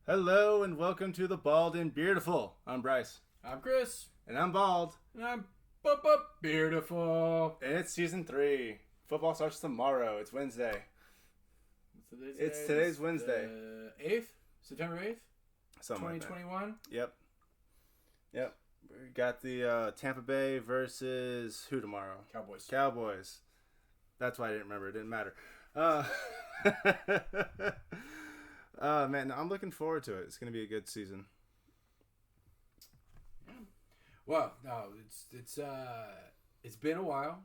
Hello and welcome to the Bald and Beardiful. I'm Bryce. I'm Chris. And I'm Bald. And I'm Beardiful. And it's season 3. Football starts tomorrow. It's Wednesday. Today's Wednesday. 8th? September 8th? Something 2021? Like yep. We got the Tampa Bay versus who tomorrow? Cowboys. That's why I didn't remember. It didn't matter. Man, I'm looking forward to it. It's going to be a good season. Well, no, it's been a while.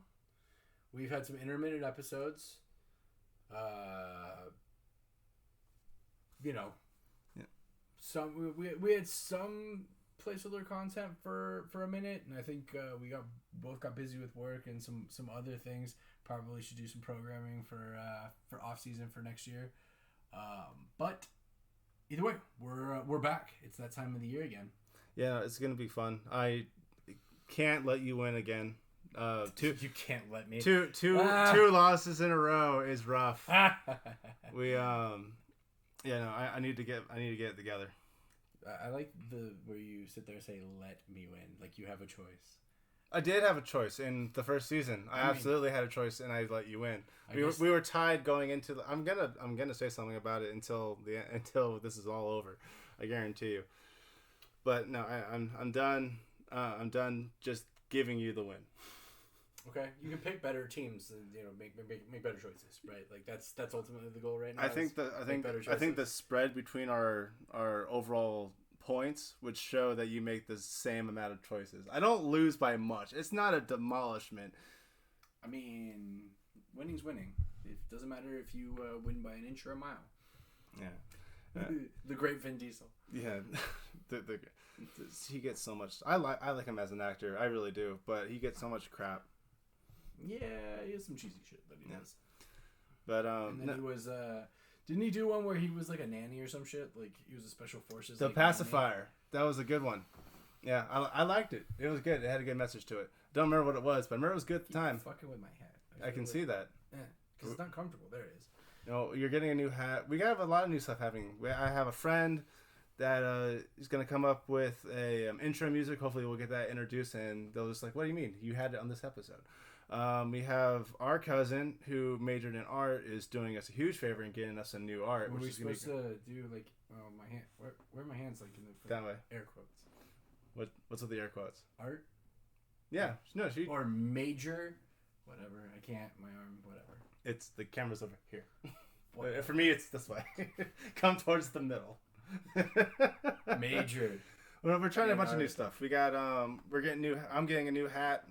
We've had some intermittent episodes. Yeah. Some we had some placeholder content for a minute, and I think we both got busy with work and some other things. Probably should do some programming for off season for next year. But either way, we're back. It's that time of the year again. Yeah, it's gonna be fun. I can't let you win again. You can't let me. Two losses in a row is rough. I need to get it together. I like where you sit there and say "let me win," like you have a choice. I did have a choice in the first season. I absolutely had a choice, and I let you win. We were tied going into the. I'm gonna say something about it until this is all over. I guarantee you. But no, I'm done. I'm done just giving you the win. Okay, you can pick better teams and make better choices, right? Like that's ultimately the goal right now. I think the spread between our overall points would show that you make the same amount of choices. I don't lose by much. It's not a demolishment. I mean, winning's winning. It doesn't matter if you win by an inch or a mile. Yeah. The great Vin Diesel. Yeah. He gets so much. I like him as an actor. I really do. But he gets so much crap. Yeah, he has some cheesy shit that he does. But and then he was didn't he do one where he was like a nanny or some shit? Like he was a special forces. The pacifier. Nanny? That was a good one. Yeah, I liked it. It was good. It had a good message to it. Don't remember what it was, but I remember it was good at the time. Fucking with my hat. I can see that. Yeah, because it's not comfortable. There it is. You're getting a new hat. We have a lot of new stuff happening. I have a friend that is going to come up with a intro music. Hopefully we'll get that introduced, and they'll just like, what do you mean? You had it on this episode. We have our cousin who majored in art is doing us a huge favor and getting us some new art. Were we supposed to do like my hand? Where are my hands like in the that way? Air quotes. What's with the air quotes? Art. Yeah, no, or major, whatever. I can't. My arm, whatever. It's the camera's over here. For me, it's this way. Come towards the middle. Major. Well, we're trying a bunch of new stuff. We got we're getting new. I'm getting a new hat.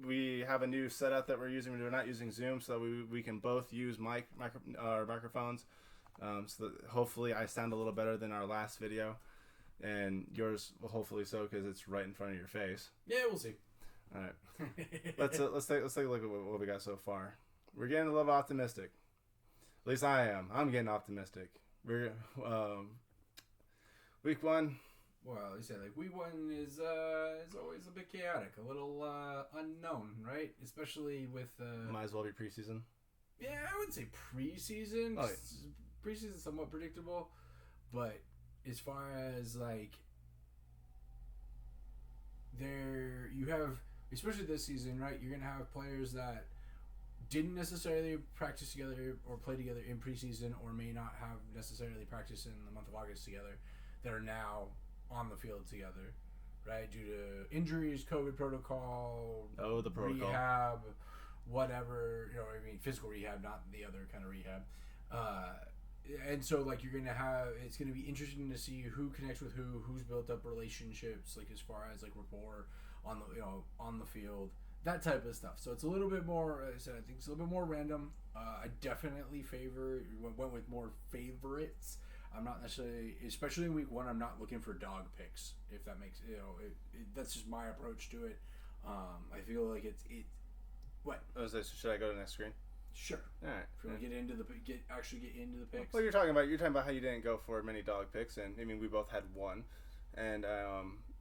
We have a new setup that we're using. We're not using Zoom, so we can both use microphones. So that hopefully I sound a little better than our last video, and yours will hopefully so because it's right in front of your face. Yeah, we'll see. All right, let's take a look at what we got so far. We're getting a little optimistic. At least I am. I'm getting optimistic. We're week 1. Well, you said like week 1 is always a bit chaotic, a little unknown, right? Especially with might as well be preseason. Yeah, I wouldn't say preseason. Oh, yeah. Preseason is somewhat predictable, but as far as like you have, especially this season, right? You're gonna have players that didn't necessarily practice together or play together in preseason, or may not have necessarily practiced in the month of August together, that are now on the field together, right? Due to injuries, COVID protocol, the protocol, rehab, whatever, physical rehab, not the other kind of rehab. And so like it's gonna be interesting to see who connects with who's built up relationships, like as far as like rapport on the field, that type of stuff. So it's a little bit more, I said, I think it's a little bit more random. I definitely went with more favorites. I'm not necessarily, especially in week 1, I'm not looking for dog picks, if that makes, that's just my approach to it. I feel like it. What? Should I go to the next screen? Sure. All right. If you want to get into the picks. Well, you're talking about how you didn't go for many dog picks, and I mean we both had one, and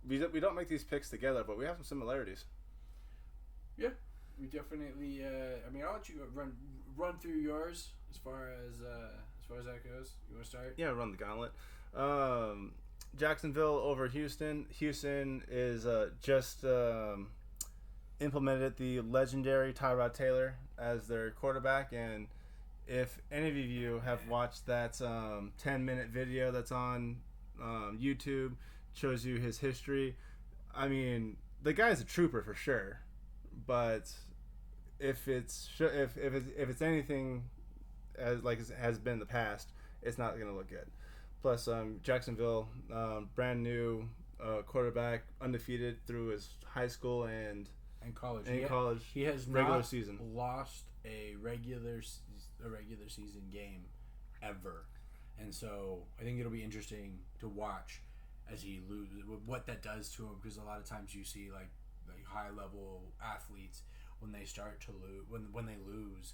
we don't make these picks together, but we have some similarities. Yeah, we definitely. I'll let you run through yours as far as far as that goes? You want to start? Yeah, run the gauntlet. Jacksonville over Houston. Houston is just implemented the legendary Tyrod Taylor as their quarterback, and if any of you have watched that 10-minute video that's on YouTube, shows you his history. I mean, the guy's a trooper for sure, but if it's anything as like it has been in the past, it's not going to look good. Plus, Jacksonville, brand new quarterback, undefeated through his high school and college. He has regular not season. Lost a regular season game ever, and so I think it'll be interesting to watch as he loses, what that does to him, because a lot of times you see like high level athletes when they start to lose, when they lose,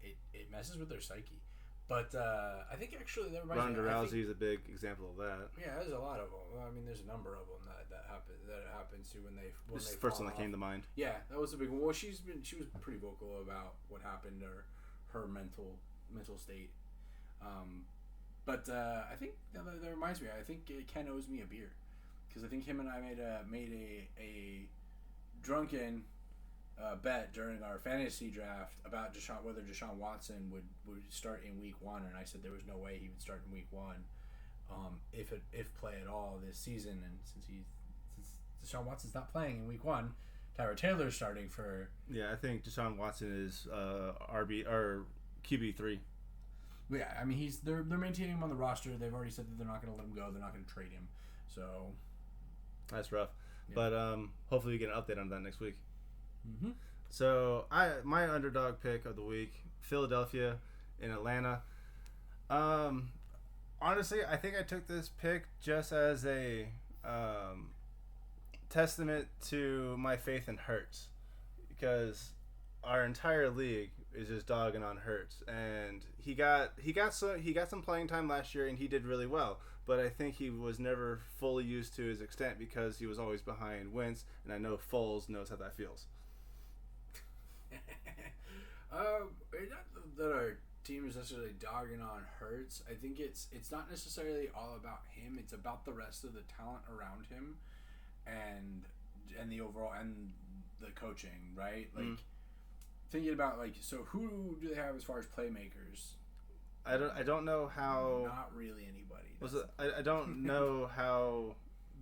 it messes with their psyche. But I think actually that reminds Ronda Rousey is a big example of that. Yeah, there's a lot of them. I mean, there's a number of them that happens to when they this is the first one that came to mind. Yeah, that was a big one. Well, she was pretty vocal about what happened to her mental state. But I think that reminds me. I think Ken owes me a beer, because I think him and I made a drunken bet during our fantasy draft about whether Deshaun Watson would start in week 1, and I said there was no way he would start in week 1, if play at all this season. And since Deshaun Watson's not playing in week 1, Tyrod Taylor's starting for. Yeah, I think Deshaun Watson is RB or QB3. Yeah, I mean they're maintaining him on the roster. They've already said that they're not going to let him go. They're not going to trade him. So that's rough. Yeah. But hopefully we get an update on that next week. Mm-hmm. So my underdog pick of the week, Philadelphia in Atlanta. Honestly, I think I took this pick just as a testament to my faith in Hurts, because our entire league is just dogging on Hurts, and he got some playing time last year and he did really well. But I think he was never fully used to his extent because he was always behind Wentz, and I know Foles knows how that feels. Not that our team is necessarily dogging on Hurts. I think it's not necessarily all about him. It's about the rest of the talent around him, and the overall and the coaching, right? Like thinking about so who do they have as far as playmakers? I don't know how. Not really anybody. I don't know how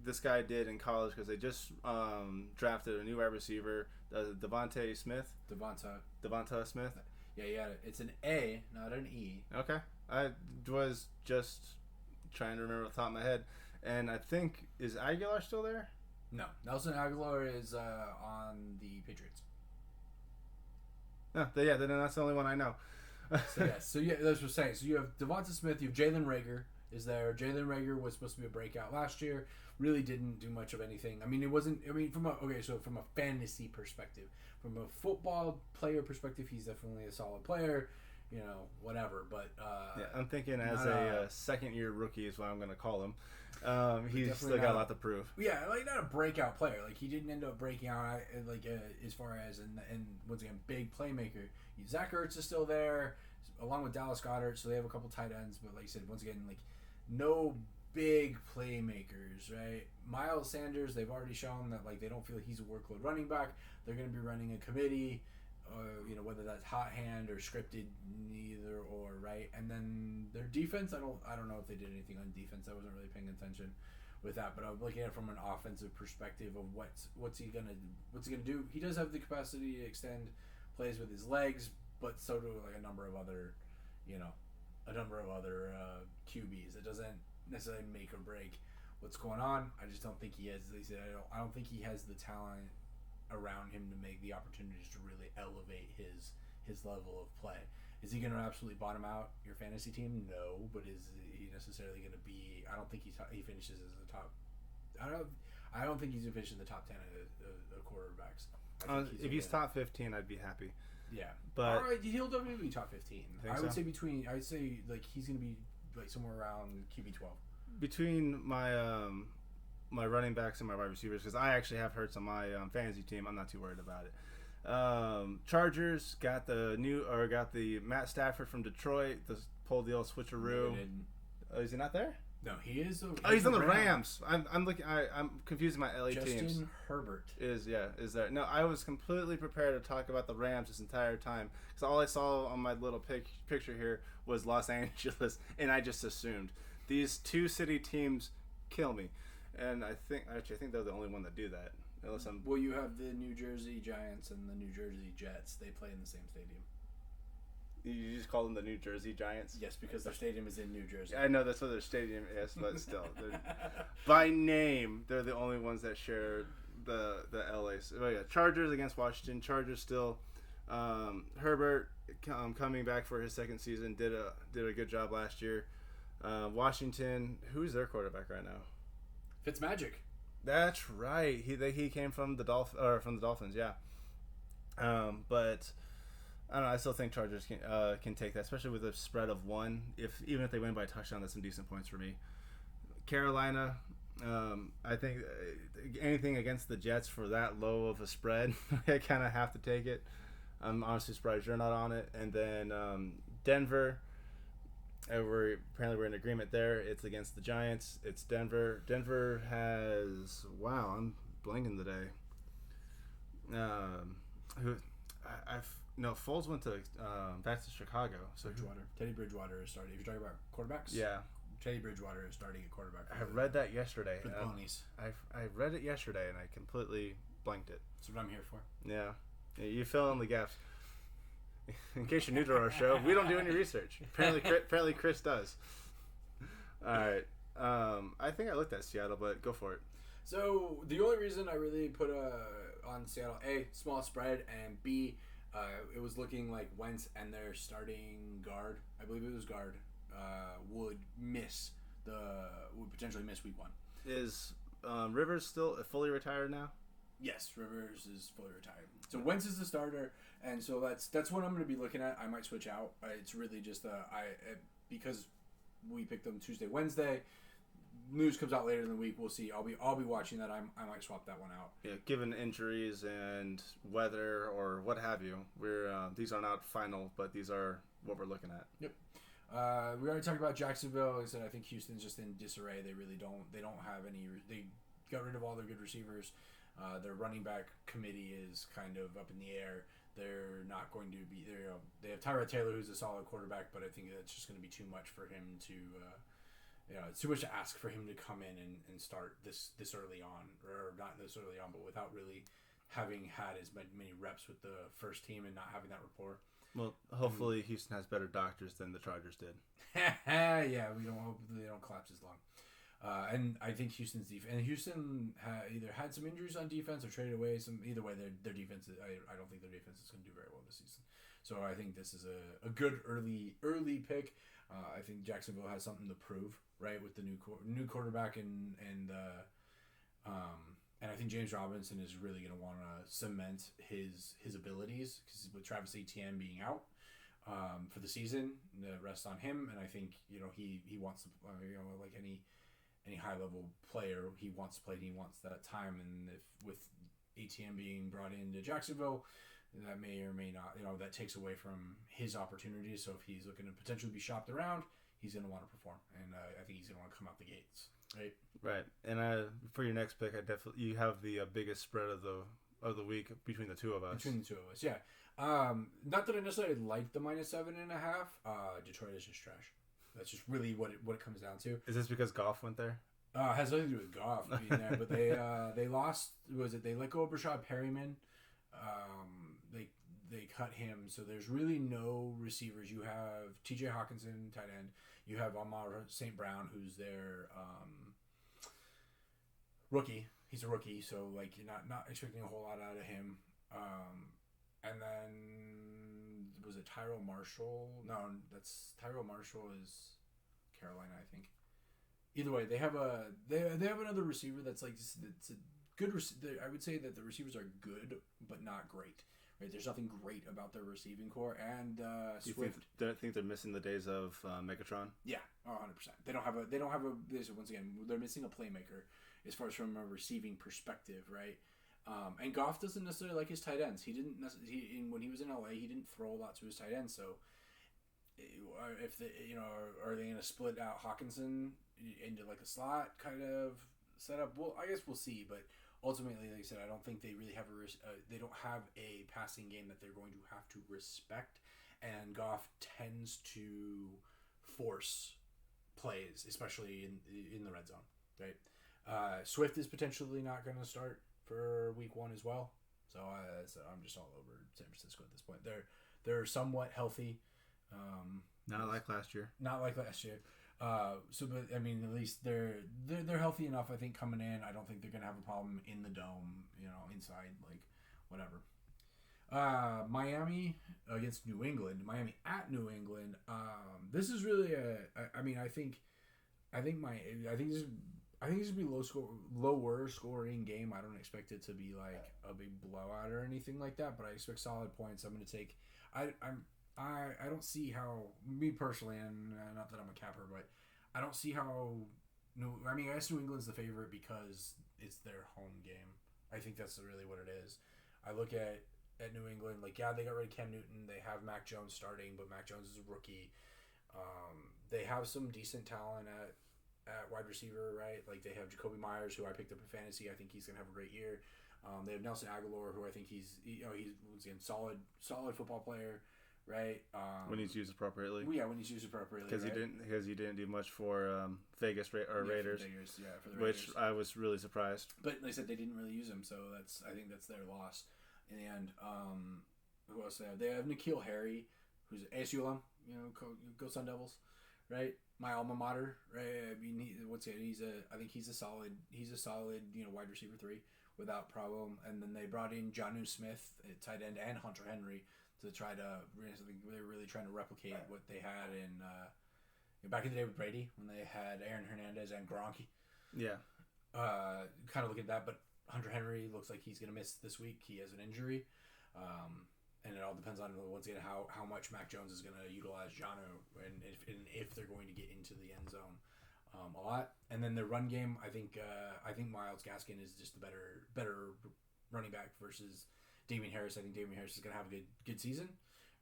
this guy did in college, because they just drafted a new wide receiver, Devonta Smith. Yeah, it's an A, not an E. Okay. I was just trying to remember off the top of my head. And I think, is Aguilar still there? No. Nelson Aguilar is on the Patriots. No, then that's the only one I know. So that's what I'm saying. So you have Devonta Smith, you have Jalen Reagor is there. Jalen Reagor was supposed to be a breakout last year. Really didn't do much of anything. I mean, it wasn't. I mean, from a fantasy perspective, from a football player perspective, he's definitely a solid player. Whatever. But yeah, I'm thinking as a second-year rookie is what I'm going to call him. He's still got a lot to prove. Yeah, not a breakout player. He didn't end up breaking out as far as and once again, big playmaker. Zach Ertz is still there, along with Dallas Goedert. So they have a couple tight ends, but like I said, once again, no big playmakers, right? Miles Sanders, they've already shown that they don't feel he's a workload running back. They're going to be running a committee, whether that's hot hand or scripted, neither or, right? And then their defense, I don't know if they did anything on defense. I wasn't really paying attention with that, but I'm looking at it from an offensive perspective of what's he gonna do. He does have the capacity to extend plays with his legs, but so do a number of other QBs. It doesn't necessarily make or break what's going on. I just don't think he has. I don't think he has the talent around him to make the opportunities to really elevate his level of play. Is he going to absolutely bottom out your fantasy team? No, but is he necessarily going to be? I don't think he finishes as the top. I don't think he's going to finish in the top 10 of quarterbacks. If he's top 15, I'd be happy. Yeah, but all right, he'll definitely be top 15. I would say I'd say he's going to be somewhere around QB 12. Between my my running backs and my wide receivers, because I actually have Hurts on my fantasy team, I'm not too worried about it. Chargers got the Matt Stafford from Detroit, the pulled the old switcheroo. Oh, is he not there? No, he is. He's on the Rams. I'm looking. I'm confusing my LA teams. Justin Herbert is there? No, I was completely prepared to talk about the Rams this entire time because all I saw on my little picture here was Los Angeles, and I just assumed these two city teams kill me, and I think they're the only one that do that. Unless I'm. Well, you have the New Jersey Giants and the New Jersey Jets. They play in the same stadium. You just call them the New Jersey Giants? Yes, because their stadium is in New Jersey. I know that's what their stadium is, but still, by name, they're the only ones that share the LA. Oh yeah, Chargers against Washington. Chargers still. Herbert coming back for his second season did a good job last year. Washington, who's their quarterback right now? Fitzmagic. That's right. He came from the Dolphins. Yeah. But. I don't know. I still think Chargers can take that, especially with a spread of 1. Even if they win by a touchdown, that's some decent points for me. Carolina, I think anything against the Jets for that low of a spread, I kind of have to take it. I'm honestly surprised you're not on it. And then Denver, we're in agreement there. It's against the Giants. It's Denver. Denver has I'm blanking today. No, Foles went to back to Chicago. So Teddy Bridgewater is starting. If you're talking about quarterbacks, yeah, Teddy Bridgewater is starting at quarterback. I read that yesterday. For the Ponies. I read it yesterday and I completely blanked it. That's what I'm here for. Yeah, you fill in the gaps. In case you're new to our show, we don't do any research. Apparently Chris does. All right. I think I looked at Seattle, but go for it. So the only reason I really put on Seattle, A, small spread, and B, it was looking like Wentz and their starting guard, I believe it was guard, would potentially miss week 1. Is Rivers still fully retired now? Yes, Rivers is fully retired. So Wentz is the starter, and so that's what I'm going to be looking at. I might switch out. It's really just because we picked them Tuesday, Wednesday. News comes out later in the week. We'll see. I'll be watching that. I might swap that one out. Yeah, given injuries and weather or what have you, these are not final, but these are what we're looking at. Yep. We already talked about Jacksonville. Like I said, I think Houston's just in disarray. They really don't. They don't have any. They got rid of all their good receivers. Their running back committee is kind of up in the air. They're not going to be. They have Tyrod Taylor, who's a solid quarterback, but I think that's just going to be too much for him to. It's too much to ask for him to come in and start this early on, or not this early on, but without really having had as many reps with the first team and not having that rapport. Well, hopefully Houston has better doctors than the Chargers did. Yeah, we don't hope they don't collapse as long. And I think Houston's defense, and Houston either had some injuries on defense or traded away some. Either way, their defense. I don't think their defense is going to do very well this season. So I think this is a good early pick. I think Jacksonville has something to prove, right, with the new quarterback and I think James Robinson is really going to want to cement his abilities because with Travis Etienne being out for the season, the rest on him, and I think he wants to like any high level player, he wants to play, he wants that time, and if with Etienne being brought into Jacksonville, that may or may not, that takes away from his opportunities. So if he's looking to potentially be shopped around, he's going to want to perform, and I think he's going to want to come out the gates. Right. And for your next pick, you have the biggest spread of the week between the two of us. Yeah. Not that I necessarily like the -7.5. Detroit is just trash. That's just really what it comes down to. Is this because Goff went there? It has nothing to do with Goff being there, but they lost. They let go of Rashad Perryman. They cut him, so there's really no receivers. You have T.J. Hawkinson, tight end. You have Amar St. Brown, who's their rookie. He's a rookie, so like you're not expecting a whole lot out of him. And then was it Tyrell Marshall? No, that's Tyrell Marshall is Carolina, I think. Either way, they have another receiver that's like it's a good. I would say that the receivers are good, but not great. Right? There's nothing great about their receiving core, and Swift. You think they're missing the days of Megatron? Yeah, 100%. They don't have a. Once again, they're missing a playmaker as far as from a receiving perspective, right? And Goff doesn't necessarily like his tight ends. He didn't. When he was in LA, he didn't throw a lot to his tight ends. So if they, are they going to split out Hawkinson into like a slot kind of setup? Well, I guess we'll see. But ultimately, like I said, I don't think they really have they don't have a passing game that they're going to have to respect. And Goff tends to force plays, especially in the red zone, right? Swift is potentially not going to start for week 1 as well. So I'm just all over San Francisco at this point. They're somewhat healthy. Not like last year. Not like last year. But I mean, at least they're healthy enough. I think coming in, I don't think they're gonna have a problem in the dome. Inside, like whatever. Miami against New England. Miami at New England. This is really I think this is gonna be lower scoring game. I don't expect it to be like a big blowout or anything like that, but I expect solid points. I'm gonna take. I don't see how, me personally, and not that I'm a capper, but I don't see how. I guess New England's the favorite because it's their home game. I think that's really what it is. I look at New England, like, yeah, they got rid of Cam Newton. They have Mac Jones starting, but Mac Jones is a rookie. They have some decent talent at wide receiver, right? Like, they have Jacoby Myers, who I picked up in fantasy. I think he's going to have a great year. They have Nelson Aguilar, who I think he's once again solid football player, right? When he's used appropriately. Well, yeah, when he's used appropriately. Because he didn't do much for Vegas Raiders. For the Raiders. Which I was really surprised. But like I said, they didn't really use him, so I think that's their loss. And who else they have? They have N'Keal Harry, who's an ASU alum. Go Sun Devils, right? My alma mater, right? I mean, I think he's a solid wide receiver 3 without problem. And then they brought in Jonnu Smith at tight end and Hunter Henry to try to. They're really trying to replicate what they had in back in the day with Brady when they had Aaron Hernandez and Gronk. Yeah. Kind of look at that, but Hunter Henry looks like he's going to miss this week. He has an injury. And it all depends on, once again, how much Mac Jones is going to utilize Jonnu and if they're going to get into the end zone a lot. And then the run game, I think Myles Gaskin is just the better running back versus Damian Harris. I think Damian Harris is going to have a good season,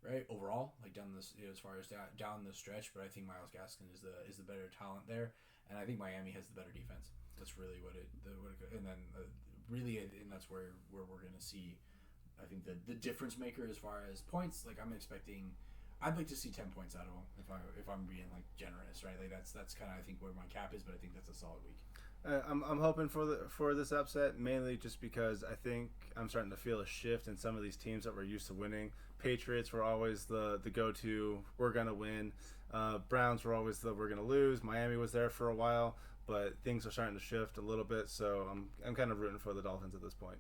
right? Overall, like down this, as far as down the stretch. But I think Myles Gaskin is the better talent there, and I think Miami has the better defense. That's really and then and that's where we're going to see. I think the difference maker as far as points. Like I'd like to see 10 points out of them if I'm being like generous, right? Like that's kind of I think where my cap is, but I think that's a solid week. I'm hoping for this upset mainly just because I think I'm starting to feel a shift in some of these teams that were used to winning. Patriots were always the go-to. We're gonna win. Browns were always the we're gonna lose. Miami was there for a while, but things are starting to shift a little bit. So I'm kind of rooting for the Dolphins at this point.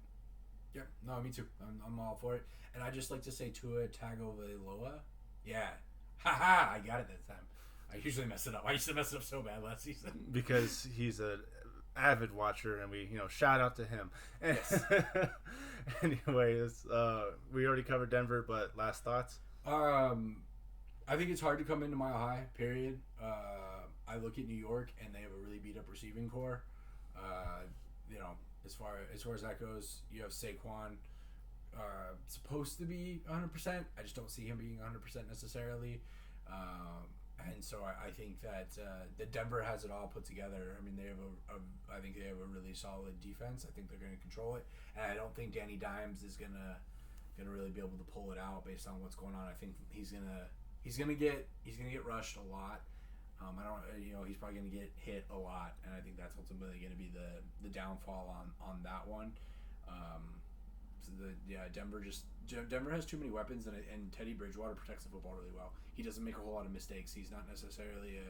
Yeah, no, me too. I'm all for it. And I just like to say Tua Tagovailoa. Yeah. Ha! I got it that time. I usually mess it up. I used to mess it up so bad last season. Because he's an avid watcher, and we, shout out to him. Yes. Anyways, we already covered Denver, but last thoughts? I think it's hard to come into Mile High, period. I look at New York, and they have a really beat-up receiving core. As far as that goes, you have Saquon supposed to be 100%. I just don't see him being 100% necessarily. And so I think that Denver has it all put together. I mean, I think they have a really solid defense. I think they're going to control it, and I don't think Danny Dimes is gonna really be able to pull it out based on what's going on. I think he's gonna get rushed a lot. He's probably going to get hit a lot, and I think that's ultimately going to be the downfall on that one. Denver has too many weapons, and Teddy Bridgewater protects the football really well. He doesn't make a whole lot of mistakes. He's not necessarily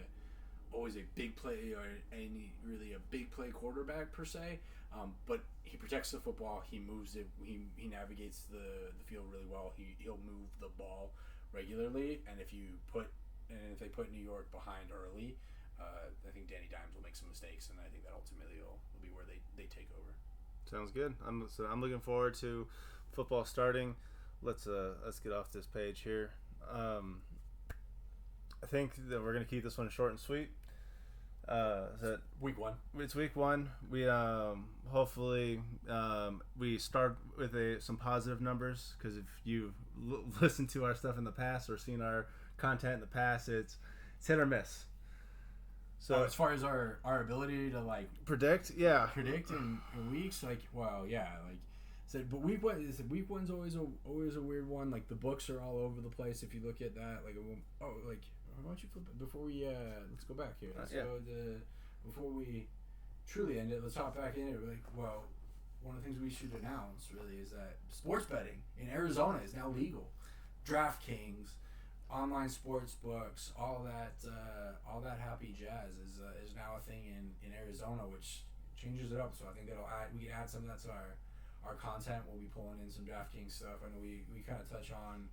always a big play or really a big play quarterback per se, but he protects the football. He moves it. He navigates the field really well. He'll move the ball regularly, and if they put New York behind early, I think Danny Dimes will make some mistakes, and I think that ultimately will be where they take over. Sounds good. I'm looking forward to football starting. Let's get off this page here. I think that we're gonna keep this one short and sweet. Week 1. It's week 1. We hopefully we start with some positive numbers, because if you've listened to our stuff in the past or seen our content in the past. It's hit or miss. So as far as our ability to like predict in weeks, like said, but week one's always a weird one. Like the books are all over the place. If you look at that, like why don't you flip it before we let's go back here. Before we truly end it, let's hop back in it. Like, well, one of the things we should announce really is that sports betting in Arizona is now legal. DraftKings, online sports books, all that happy jazz is now a thing in Arizona, which changes it up. So I think we can add some of that to our content. We'll be pulling in some DraftKings stuff. I know we kind of touch on,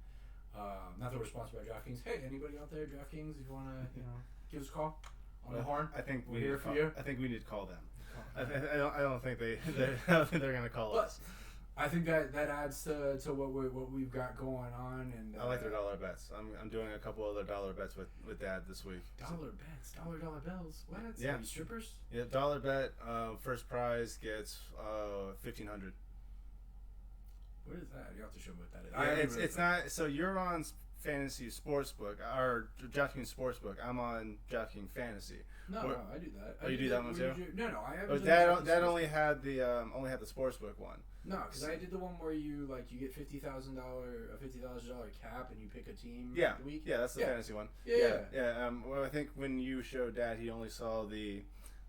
not that we're sponsored by DraftKings. Hey, anybody out there, DraftKings, if you want to, give us a call on the horn. I think we're here for you. I think we need to call them. I don't think they're gonna call us. I think that adds to what we've got going on, and I like their dollar bets. I'm doing a couple other dollar bets with Dad this week. Dollar bets, dollar bills. What? Yeah. Are you strippers? Yeah, dollar bet. First prize gets $1,500. What is that? You have to show me what that is. Yeah, it's not. So you're on Fantasy Sportsbook or DraftKings Sportsbook. I'm on DraftKings Fantasy. No, I do that. Oh, you do that one too? No, I haven't. That only had the Sportsbook one. No, because I did the one where you get $50,000 cap and you pick a team. Yeah, the week. Yeah, that's the fantasy one. Yeah. Well, I think when you showed Dad, he only saw the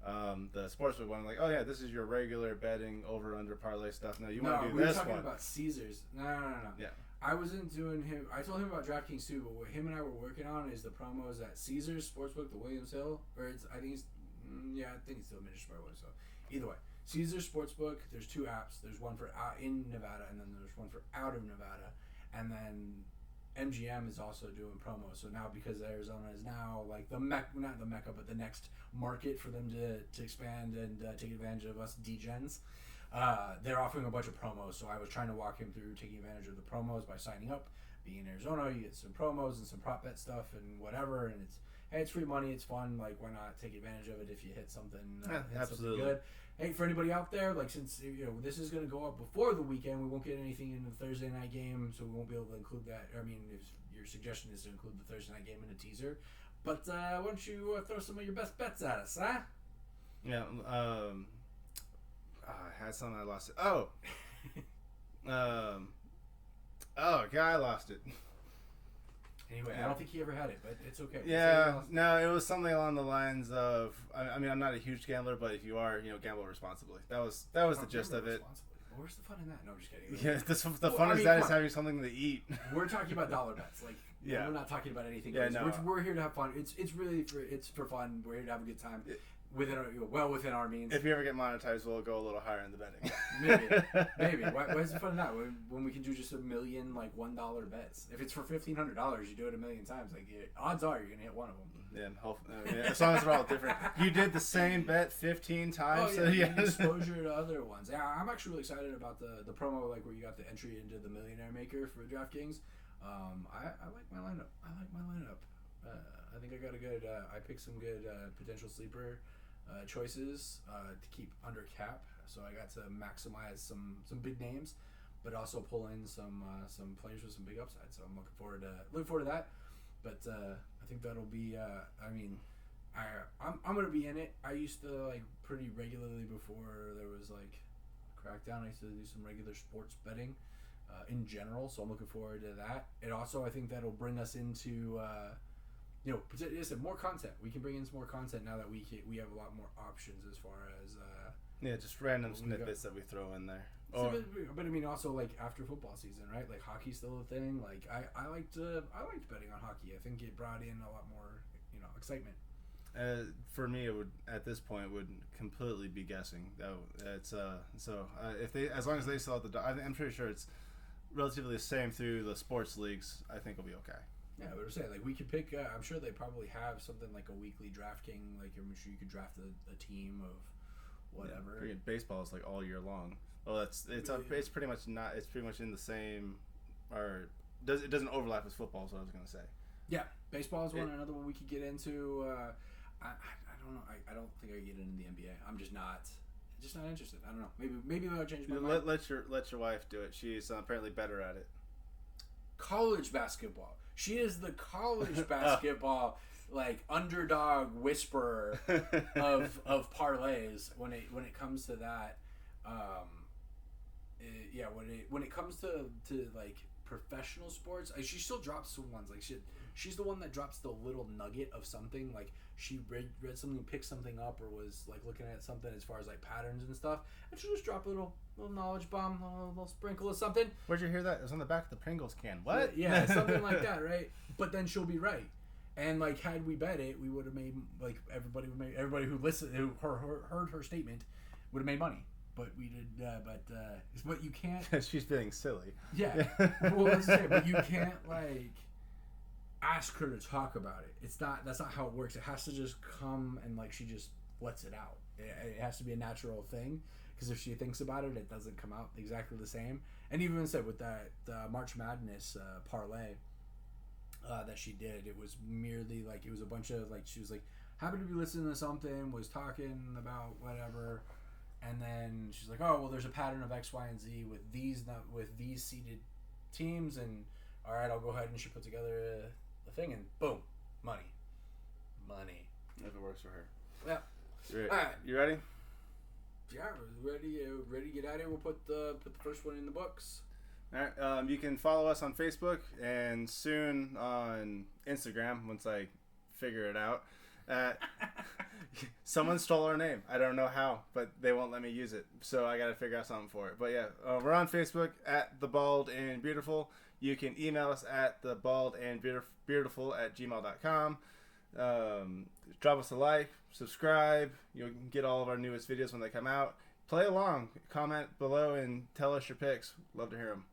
Sportsbook one. I'm like, oh yeah, this is your regular betting over under parlay stuff. No, you want to do this one? No, we were talking about Caesars. No. Yeah. I wasn't doing him. I told him about DraftKings too, but what him and I were working on is the promos at Caesars Sportsbook, the Williams Hill, or I think it's still administered by Williams Hill. Either way, Caesars Sportsbook. There's two apps. There's one for out in Nevada, and then there's one for out of Nevada, and then MGM is also doing promos. So now because Arizona is now like not the Mecca, but the next market for them to expand and take advantage of us degens. They're offering a bunch of promos, so I was trying to walk him through taking advantage of the promos by signing up. Being in Arizona, you get some promos and some prop bet stuff and whatever, and it's free money, it's fun. Like, why not take advantage of it if you hit something? Absolutely. Something good. Hey, for anybody out there, like since this is going to go up before the weekend, we won't get anything in the Thursday night game, so we won't be able to include that. I mean, if your suggestion is to include the Thursday night game in a teaser, but why don't you throw some of your best bets at us, huh? Yeah. I had something, I lost it. Oh, God, I lost it. Anyway, I don't think he ever had it, but it's okay. Yeah, no, it was something along the lines of. I mean, I'm not a huge gambler, but if you are, gamble responsibly. That was the gist of it. Where's the fun in that? No, I'm just kidding. Yeah, the fun is having something to eat. We're talking about dollar bets, like we're not talking about anything. Yeah, no. We're here to have fun. It's really for fun. We're here to have a good time. Within our means. If you ever get monetized, we'll go a little higher in the betting. Maybe. Why is it fun in that? When we can do just a million $1 bets. If it's for $1,500, you do it a million times. Like odds are you're gonna hit one of them. Yeah, as long as they're all different. You did the same bet 15 times. Oh yeah, so exposure to other ones. Yeah, I'm actually really excited about the promo, like where you got the entry into the Millionaire Maker for DraftKings. I like my lineup. I think I got a good. I picked some good potential sleeper choices to keep under cap, so I got to maximize some big names, but also pull in some players with some big upside. So I'm looking forward to that. But I think that'll be. I'm gonna be in it. I used to pretty regularly before there was crackdown. I used to do some regular sports betting in general, so I'm looking forward to that. And also, I think that'll bring us into. More content. We can bring in some more content now that we have a lot more options as far as just random snippets that we throw in there. But I mean, also after football season, right? Like hockey's still a thing. I liked betting on hockey. I think it brought in a lot more excitement. For me, it would at this point would completely be guessing. It's if they as long as they still have I'm pretty sure it's relatively the same through the sports leagues. I think it'll be okay. Yeah, but I'm saying we could pick. I'm sure they probably have something like a weekly DraftKings. I'm sure you could draft a team of whatever. Yeah, baseball is all year long. Well, it's pretty much not. It's pretty much in the same, or it doesn't overlap with football. Is what I was gonna say. Yeah, baseball is another one we could get into. I don't know. I don't think I could get into the NBA. I'm just not interested. I don't know. Maybe I'll change my mind. Let your wife do it. She's apparently better at it. College basketball. She is the college basketball like underdog whisperer of parlays when it comes to that. When it comes to like professional sports, she still drops some ones. Like she's the one that drops the little nugget of something. Like she read something, picked something up, or was like looking at something as far as like patterns and stuff, and she'll just drop a little knowledge bomb, a little sprinkle of something. Where'd you hear that? It was on the back of the Pringles can. What? Yeah, something like that, right? But then she'll be right. And like, had we bet it, we would have made like everybody who listened, who heard her statement, would have made money. But we did. But you can't. She's being silly. Yeah. Well, let's say, but you can't like ask her to talk about it. It's not. That's not how it works. It has to just come and like she just lets it out. It has to be a natural thing. Because if she thinks about it, it doesn't come out exactly the same. And even said with that March Madness parlay. That she did, it was merely like it was a bunch of like she was like happened to be listening to something, was talking about whatever, and then she's like, oh well, there's a pattern of X, Y, and Z with these seeded teams, and all right, I'll go ahead, and she put together a thing, and boom, money. If it works for her. Yeah. All right. You ready? Yeah, we're ready to get out of here. We'll put the first one in the books. All right, you can follow us on Facebook and soon on Instagram once I figure it out. Someone stole our name. I don't know how, but they won't let me use it. So I got to figure out something for it. But yeah, we're on Facebook at The Bald and Beardiful. You can email us at theballandbeardiful@gmail.com. Drop us a like, subscribe. You'll get all of our newest videos when they come out. Play along, comment below, and tell us your picks. Love to hear them.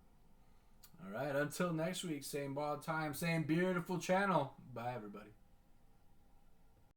All right, until next week, same bald time, same beautiful channel. Bye, everybody.